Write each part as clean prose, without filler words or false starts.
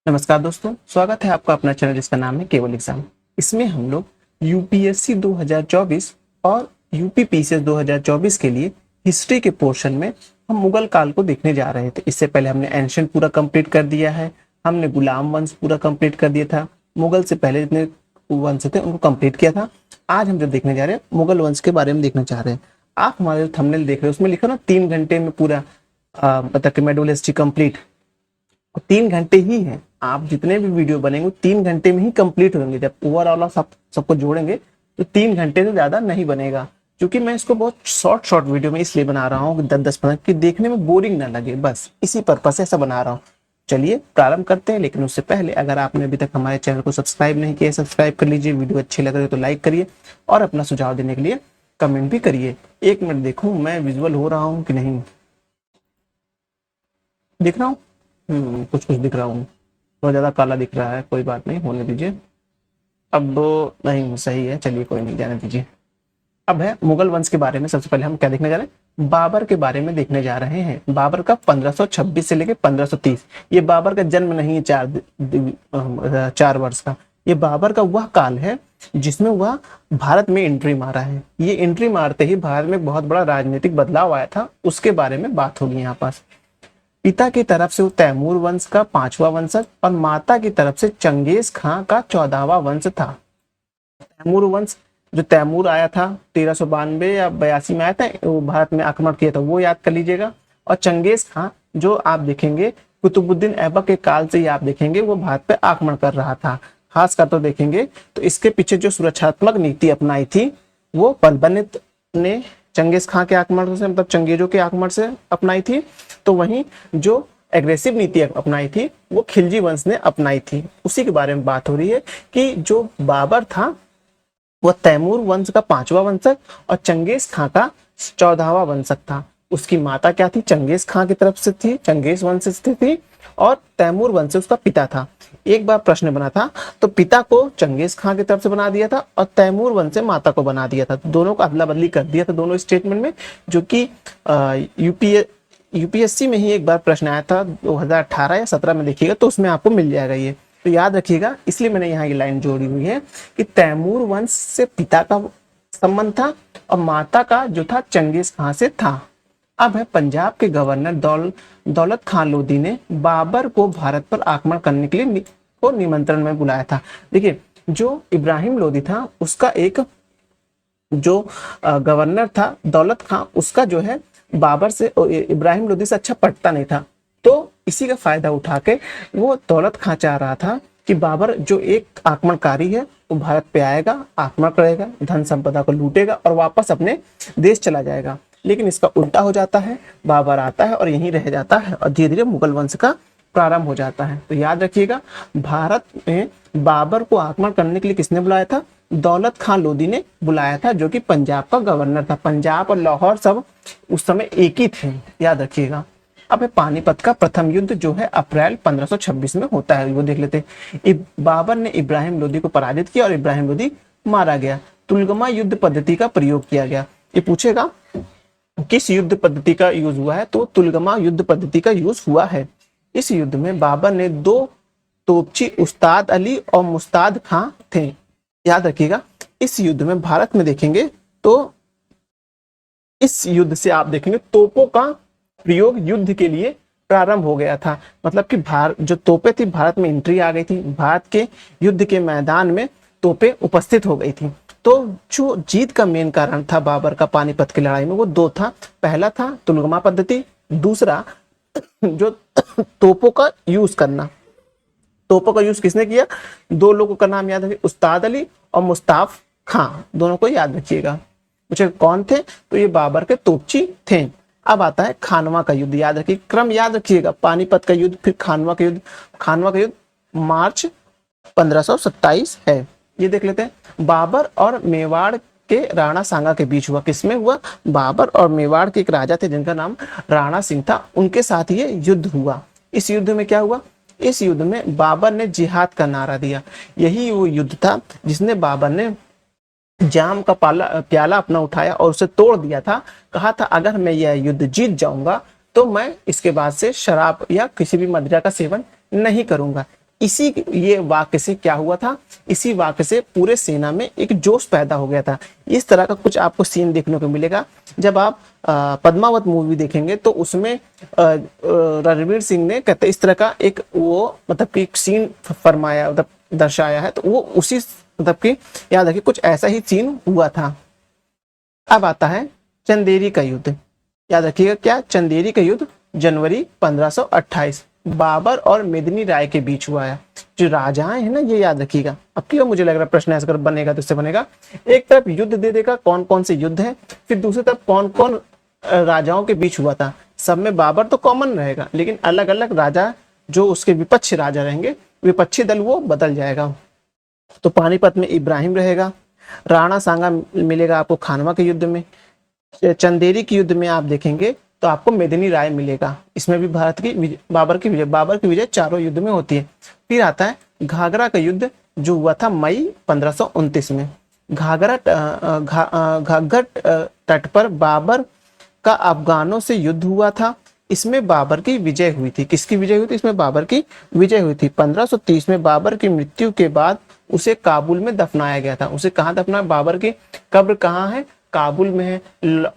नमस्कार दोस्तों, स्वागत है आपका अपना चैनल जिसका नाम है केवल एग्जाम। इसमें हम लोग यूपीएससी 2024 और यूपी पीसीएस 2024 के लिए हिस्ट्री के पोर्शन में हम मुगल काल को देखने जा रहे थे। इससे पहले हमने एंशियंट पूरा कंप्लीट कर दिया है, हमने गुलाम वंश पूरा कंप्लीट कर दिया था, मुगल से पहले जितने वंश थे उनको कंप्लीट किया था। आज हम जो देखने जा रहे हैं मुगल वंश के बारे में देखना चाह रहे हैं। आप हमारे थंबनेल देख रहे हो उसमें लिखा ना 3 घंटे में पूरा मतलब कि मेडोल हिस्ट्री कंप्लीट। 3 घंटे ही है, आप जितने भी वीडियो बनेंगे 3 घंटे में ही कंप्लीट होंगे। जब ओवरऑल सबको जोड़ेंगे तो 3 घंटे से ज्यादा नहीं बनेगा, क्योंकि मैं इसको बहुत शॉर्ट शॉर्ट वीडियो में इसलिए बना रहा हूँ 10-10 मिनट की, देखने में बोरिंग ना लगे, बस इसी पर्पज से ऐसा बना रहा हूँ। चलिए प्रारंभ करते हैं, लेकिन उससे पहले अगर आपने अभी तक हमारे चैनल को सब्सक्राइब नहीं किया, सब्सक्राइब कर लीजिए। वीडियो अच्छी लग रही है तो लाइक करिए और अपना सुझाव देने के लिए कमेंट भी करिए। 1 मिनट देखूं मैं विजुअल हो रहा हूँ कि नहीं, दिख रहा हूँ। कुछ कुछ दिख रहा हूँ, बहुत ज्यादा काला दिख रहा है, कोई बात नहीं, होने दीजिए। अब नहीं सही है, चलिए कोई नहीं, जाने दीजिए। अब है मुगल वंश के बारे में। सबसे पहले हम क्या देखने जा रहे हैं, बाबर के बारे में देखने जा रहे हैं। बाबर का 1526 से लेकर 1530। ये बाबर का जन्म नहीं है 4 वर्ष का, ये बाबर का वह काल है जिसमें वह भारत में एंट्री मारा है। ये एंट्री मारते ही भारत में बहुत बड़ा राजनीतिक बदलाव आया था, उसके बारे में बात होगी यहाँ पास। पिता की तरफ से वो तैमूर वंश का 5वां वंशज और माता की तरफ से चंगेज खां का 14वां वंश था। तैमूर वंश, जो तैमूर आया था 1392 या 82 में आया था, वो भारत में आक्रमण किया था, वो याद कर लीजिएगा। और चंगेज खां जो आप देखेंगे कुतुबुद्दीन ऐबक के काल से ही आप देखेंगे वो भारत पे आक्रमण कर रहा था। खास कर तो देखेंगे तो इसके पीछे जो सुरक्षात्मक नीति अपनाई थी वो बलबनित ने चंगेज खां के आक्रमण से, मतलब चंगेजों के आक्रमण से अपनाई थी। तो वहीं जो एग्रेसिव नीति अपनाई थी वो खिलजी वंश ने अपनाई थी। उसी के बारे में बात हो रही है कि जो बाबर था वह तैमूर वंश का 5वां वंशज और चंगेज खां का 14वां वंशज था। उसकी माता क्या थी, चंगेज खां की तरफ से थी, चंगेज वंश से थी, और तैमूर वंश से उसका पिता था। एक बार प्रश्न बना था तो पिता को चंगेज खां की तरफ से बना दिया था और तैमूर वंश से माता को बना दिया था, दोनों को अदला बदली कर दिया था दोनों स्टेटमेंट में। जो कि यूपीएससी में ही एक बार प्रश्न आया था 2018 या 17 में, देखिएगा तो उसमें आपको मिल जाएगा ये, तो याद रखिएगा। इसलिए मैंने यहाँ ये लाइन जोड़ी हुई है कि तैमूर वंश से पिता का संबंध था और माता का जो था चंगेज खां से था। अब है पंजाब के गवर्नर दौलत खान लोधी ने बाबर को भारत पर आक्रमण करने के लिए को निमंत्रण में बुलाया था। देखिए जो इब्राहिम लोधी था उसका एक जो गवर्नर था दौलत खां, उसका जो है बाबर से इब्राहिम लोधी से अच्छा पटता नहीं था। तो इसी का फायदा उठा के वो दौलत खां चाह रहा था कि बाबर जो एक आक्रमणकारी है वो भारत पे आएगा, आक्रमण करेगा, धन संपदा को लूटेगा और वापस अपने देश चला जाएगा। लेकिन इसका उल्टा हो जाता है, बाबर आता है और यहीं रह जाता है और धीरे धीरे मुगल वंश का प्रारंभ हो जाता है। तो याद रखिएगा, भारत में बाबर को आक्रमण करने के लिए किसने बुलाया था, दौलत खान लोधी ने बुलाया था, जो कि पंजाब का गवर्नर था। पंजाब और लाहौर सब उस समय एक ही थे, याद रखिएगा। अब है पानीपत का प्रथम युद्ध जो है अप्रैल 1526 में होता है, वो देख लेते हैं। बाबर ने इब्राहिम लोधी को पराजित किया और इब्राहिम लोधी मारा गया। तुलगमा युद्ध पद्धति का प्रयोग किया गया। ये पूछेगा किस युद्ध पद्धति का यूज हुआ है, तो तुलगमा युद्ध पद्धति का यूज हुआ है। इस युद्ध में बाबर ने 2 तोपची उस्ताद अली और मुस्ताद खां थे। याद रखिएगा, इस युद्ध में भारत में देखेंगे तो इस युद्ध से आप देखेंगे तोपों का प्रयोग युद्ध के लिए प्रारंभ हो गया था। मतलब कि भारत जो तोपें थी भारत में एंट्री आ गई थी, भारत के युद्ध के मैदान में तोपें उपस्थित हो गई थी। तो जो जीत का मेन कारण था बाबर का पानीपत की लड़ाई में वो 2 था। पहला था तुलगमा पद्धति, दूसरा जो तोपों का यूज करना। तोपों का यूज किसने किया, 2 लोगों का नाम याद रखिए, उस्ताद अली और मुस्ताफ खां, दोनों को याद रखिएगा। पूछे कौन थे, तो ये बाबर के तोपची थे। अब आता है खानवा का युद्ध, याद रखिए, क्रम याद रखिएगा, पानीपत का युद्ध, फिर खानवा का युद्ध। खानवा का युद्ध मार्च 1527 है, ये देख लेते हैं। बाबर और मेवाड़ के राणा सांगा के बीच हुआ। किसमें हुआ, बाबर और मेवाड़ के एक राजा थे जिनका नाम राणा सिंह था, उनके साथ ये युद्ध हुआ। इस युद्ध में क्या हुआ, इस युद्ध में बाबर ने जिहाद का नारा दिया। यही वो युद्ध था जिसने बाबर ने जाम का प्याला अपना उठाया और उसे तोड़ दिया था। कहा था अगर मैं यह युद्ध जीत जाऊंगा तो मैं इसके बाद से शराब या किसी भी मदिरा का सेवन नहीं करूंगा। इसी ये वाक्य से क्या हुआ था, इसी वाक्य से पूरे सेना में एक जोश पैदा हो गया था। इस तरह का कुछ आपको सीन देखने को मिलेगा जब आप पद्मावत मूवी देखेंगे, तो उसमें रणवीर सिंह ने कहते इस तरह का एक वो मतलब कि सीन फरमाया, मतलब दर्शाया है, तो वो उसी मतलब कि याद रखिए कुछ ऐसा ही सीन हुआ था। अब आता है चंदेरी का युद्ध। याद रखिएगा क्या, चंदेरी का युद्ध जनवरी 1528 बाबर और मेदिनी राय के बीच हुआ है। जो राजाएं हैं ना, ये याद रखिएगा। अब क्यों मुझे लग रहा है प्रश्न ऐसा अगर बनेगा तो इससे बनेगा, एक तरफ युद्ध दे देगा कौन कौन से युद्ध हैं, फिर दूसरी तरफ कौन कौन राजाओं के बीच हुआ था। सब में बाबर तो कॉमन रहेगा, लेकिन अलग अलग राजा जो उसके विपक्ष राजा रहेंगे, विपक्षी दल वो बदल जाएगा। तो पानीपत में इब्राहिम रहेगा, राणा सांगा मिलेगा आपको खानवा के युद्ध में, चंदेरी के युद्ध में आप देखेंगे तो आपको मेदिनी राय मिलेगा। इसमें भी भारत की बाबर की विजय चारों युद्ध में होती है। फिर आता है घाघरा का युद्ध जो हुआ था मई 1529 में। घाघर तट पर बाबर का अफगानों से युद्ध हुआ था। इसमें बाबर की विजय हुई थी। किसकी विजय हुई थी? इसमें बाबर की विजय हुई थी। 1530 में बाबर की मृत्यु के बाद उसे काबुल में दफनाया गया था। उसे कहाँ दफनाया? बाबर की कब्र कहाँ है? काबुल में है,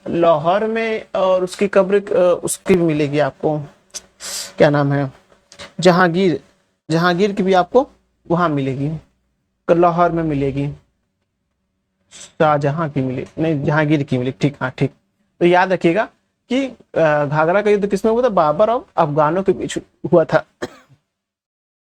लाहौर में। और उसकी कब्र उसकी भी मिलेगी आपको, क्या नाम है, जहांगीर, जहांगीर की भी आपको वहां मिलेगी, लाहौर में मिलेगी। शाहजहां की मिली नहीं, जहांगीर की मिली, ठीक, हाँ ठीक। तो याद रखिएगा कि घाघरा का युद्ध किसमें हुआ था? बाबर और अफगानों के बीच हुआ था।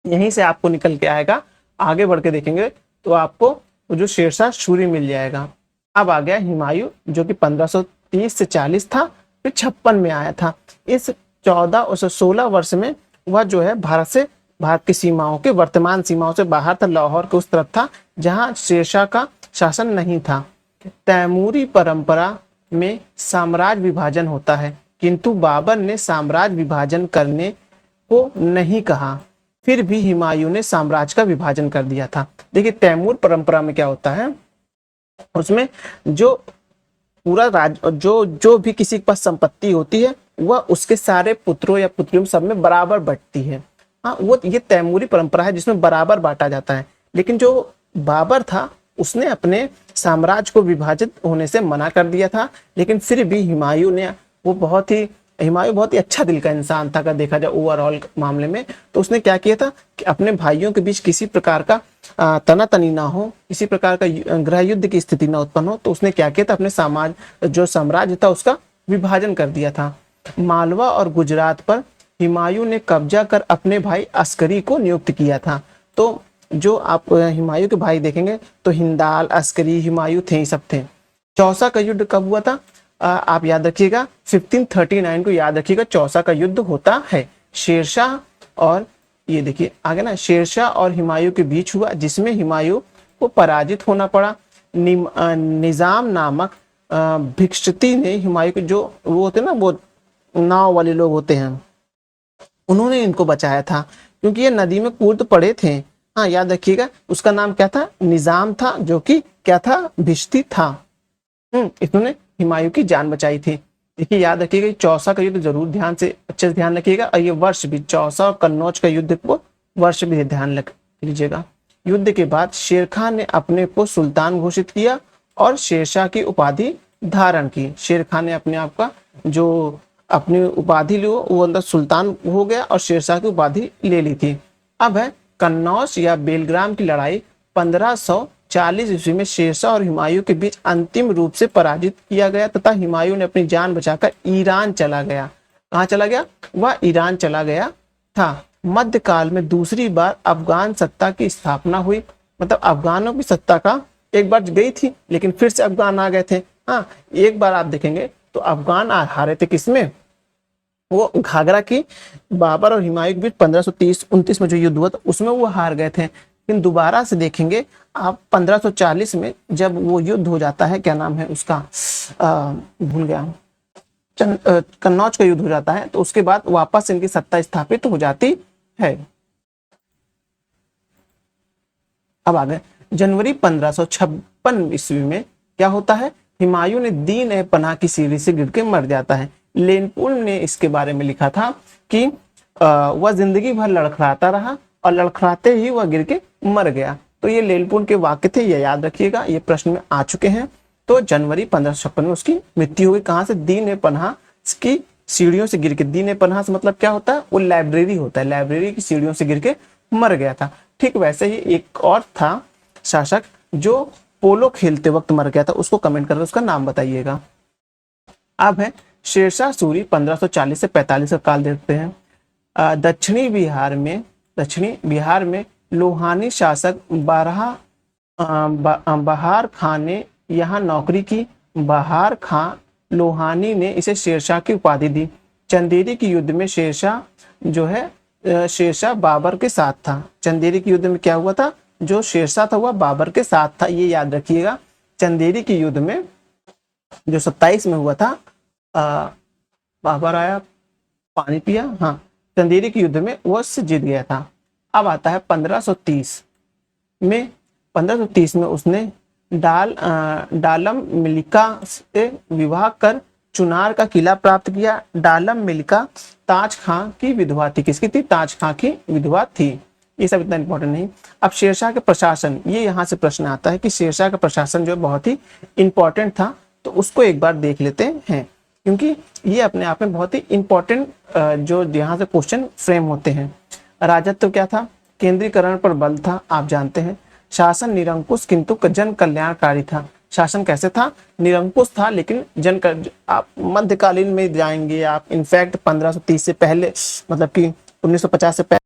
यहीं से आपको निकल के आएगा, आगे बढ़ के देखेंगे तो आपको जो शेरशाह सूरी मिल जाएगा। अब आ गया हुमायूं, जो कि 1530 से 40 था, फिर 56 में आया था। इस 14 और 16 वर्ष में वह जो है भारत की सीमाओं के वर्तमान सीमाओं से बाहर था, लाहौर के उस तरफ था जहां शेरशाह का शासन नहीं था। तैमूरी परंपरा में साम्राज्य विभाजन होता है, किंतु बाबर ने साम्राज्य विभाजन करने को नहीं कहा। फिर भी हुमायूं ने साम्राज्य का विभाजन कर दिया था। देखिए तैमूर परंपरा में क्या होता है, उसमें जो पूरा राज जो जो भी किसी के पास संपत्ति होती है वह उसके सारे पुत्रों या पुत्रियों सब में बराबर बंटती है। हाँ, वो ये तैमूरी परंपरा है जिसमें बराबर बांटा जाता है। लेकिन जो बाबर था उसने अपने साम्राज्य को विभाजित होने से मना कर दिया था। लेकिन फिर भी हुमायूं बहुत ही अच्छा दिल का इंसान था। अगर देखा जाए ओवरऑल मामले में, तो उसने क्या किया था कि अपने भाइयों के बीच किसी प्रकार का तनातनी ना हो, किसी प्रकार का गृह युद्ध की स्थिति ना उत्पन्न हो, तो उसने क्या किया था, अपने जो साम्राज्य था उसका विभाजन कर दिया था। मालवा और गुजरात पर हुमायूं ने कब्जा कर अपने भाई अस्करी को नियुक्त किया था। तो जो आप हुमायूं के भाई देखेंगे तो हिंदाल, अस्करी, हुमायूं थे, ही सब थे। चौसा का युद्ध कब हुआ था? आप याद रखिएगा 1539 को याद रखिएगा, चौसा का युद्ध होता है। शेरशाह और ये देखिए आगे ना, शेरशाह और हुमायूं के बीच हुआ, जिसमें हुमायूं को पराजित होना पड़ा। निजाम नामक भिक्षती ने हुमायूं के, जो वो होते ना, वो नाव वाले लोग होते हैं, उन्होंने इनको बचाया था क्योंकि ये नदी में कूद पड़े थे। हाँ याद रखिएगा, उसका नाम क्या था? निजाम था, जो कि क्या था? भिक्षती था। इन्होंने हुमायूं की जान बचाई थी। देखिए याद रखिएगा, चौसा का युद्ध जरूर ध्यान से अच्छे से ध्यान रखिएगा, और ये वर्ष भी, चौसा और कन्नौज का युद्ध को वर्ष भी ध्यान रख लीजिएगा। युद्ध के बाद शेर खान ने अपने को सुल्तान घोषित किया और शेरशाह की उपाधि धारण की। शेर खान ने अपने आप का जो अपनी उपाधि ली वो अंदर सुल्तान हो गया और शेरशाह की उपाधि ले ली थी। अब है कन्नौज या बेलग्राम की लड़ाई। 1540 ईस्वी में शेरशाह और हुमायूं के बीच अंतिम रूप से पराजित किया गया तथा हुमायूं ने अपनी जान बचाकर ईरान चला गया। कहाँ चला गया? वह ईरान चला गया था। मध्यकाल में दूसरी बार अफगान सत्ता की स्थापना हुई, मतलब अफगानों की सत्ता का एक बार गई थी लेकिन फिर से अफगान आ गए थे। हाँ, एक बार आप देखेंगे तो अफगान हारे थे किसमें? वो घाघरा की बाबर और हुमायूं के बीच 1530-29 में जो युद्ध हुआ था उसमें वो हार गए थे। लेकिन दोबारा से देखेंगे आप 1540 में जब वो युद्ध हो जाता है, क्या नाम है उसका, भूल गया, कन्नौज का युद्ध हो जाता है, तो उसके बाद वापस इनकी सत्ता स्थापित हो जाती है। अब आ गए जनवरी 1556 ईस्वी में क्या होता है? हुमायूं ने दीन ए पनाह की सीढ़ी से गिर के मर जाता है। लेनपुल ने इसके बारे में लिखा था कि वह जिंदगी भर लड़खड़ाता रहा और लड़खड़ाते ही वह गिर के मर गया। तो ये लेलपुन के वाक्य थे, ये याद रखिएगा, ये प्रश्न में आ चुके हैं। तो जनवरी 1556 में उसकी मृत्यु हुई। कहाँ से? दीन ए पन्हा की सीढ़ियों से गिर के। दीन ए पन्हा से मतलब क्या होता है? वो लाइब्रेरी होता है, लाइब्रेरी की सीढ़ियों से गिर के मर गया था। ठीक वैसे ही एक और था शासक जो पोलो खेलते वक्त मर गया था, उसको कमेंट करके उसका नाम बताइएगा। अब है शेरशाह सूरी 1540 से 45 का काल देखते हैं। दक्षिणी बिहार में लोहानी शासक बहार खां ने यहाँ नौकरी की। बहार खां लोहानी ने इसे शेरशाह की उपाधि दी। चंदेरी के युद्ध में शेरशाह जो है शेरशाह बाबर के साथ था। चंदेरी के युद्ध में क्या हुआ था? जो शेरशाह था वह बाबर के साथ था, ये याद रखिएगा। चंदेरी के युद्ध में जो 27 में हुआ था, बाबर आया, पानी पिया, हाँ, चंदेरी के युद्ध में वह उससे जीत गया था। अब आता है 1530 में। 1530 में उसने डालम मिल्का से विवाह कर चुनार का किला प्राप्त किया। डालम मिल्का ताज खां की विधवा थी। किसकी थी? ताज खां की विधवा थी। ये सब इतना इंपॉर्टेंट नहीं। अब शेरशाह के प्रशासन, ये यहाँ से प्रश्न आता है कि शेरशाह का प्रशासन जो बहुत ही इंपॉर्टेंट था, तो उसको एक बार देख लेते हैं, क्योंकि ये अपने आप में बहुत ही इंपॉर्टेंट जो यहाँ से क्वेश्चन फ्रेम होते हैं। राजत्व क्या था? केंद्रीकरण पर बल था, आप जानते हैं। शासन निरंकुश किंतु जन कल्याणकारी था। शासन कैसे था? निरंकुश था, लेकिन आप मध्यकालीन में जाएंगे आप, इनफैक्ट 1530 से पहले, मतलब कि 1950 से पहले